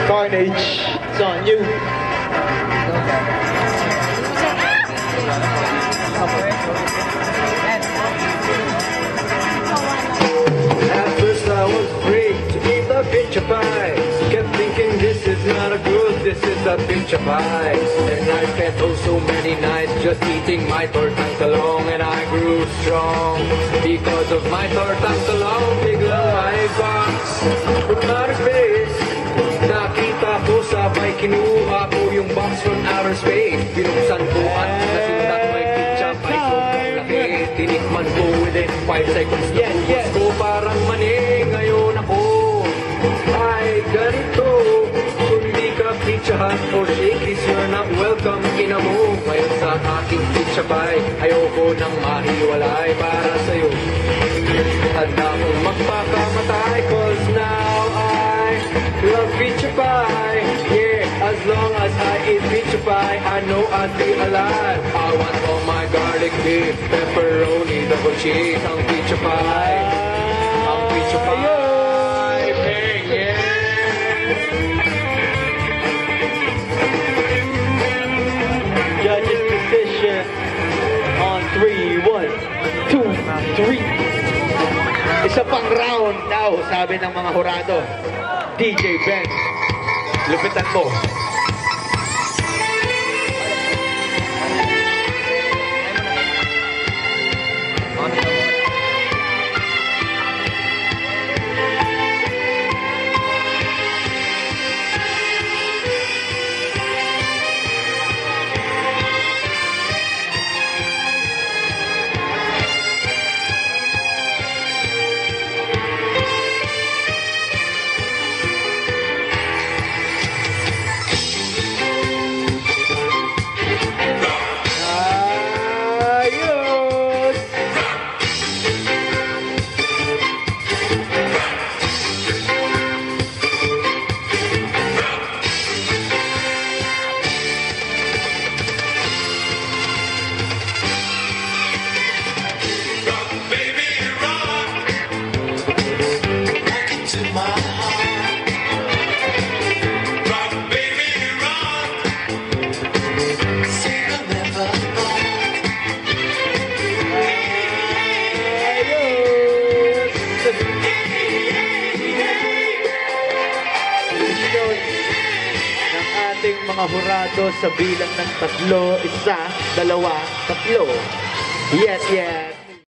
Carnage, it's on you. At first I was afraid to eat the picture pie. Kept thinking this is not a good, this is a picture pie. And I spent oh so many nights just eating my tortang talong. And I grew strong because of my tortang talong. Biglang my box from outer space. Nakita ko sabay kinuha ko yung box from outer space. Binuksan ko at nasindak may picture pie. Sobrang laki, tinikman ko within 5 seconds. Yes. Ko parang mani, ngayon ako ay ganito. Kung di ka pizzahan or shakies, you're not welcome, ina mo. Ngayon sa aking pizza pie, ayoko nang mahiwalay para sa'yo. Handa kong magpakamatay, cause now I love pizza pie. Yeah, as long as I eat pizza pie, I know I'll be alive. I want all my garlic beef, pepperoni, double cheese, ang pizza pie. Ang pizza pie. Hey, yeah. Judges decision on 3, 1, 2, 3. Isa pang round daw, sabi ng mga hurado. DJ Ben, lupitan mo. Mga hurado sa bilang ng 3, 1, 2, 3. Yes.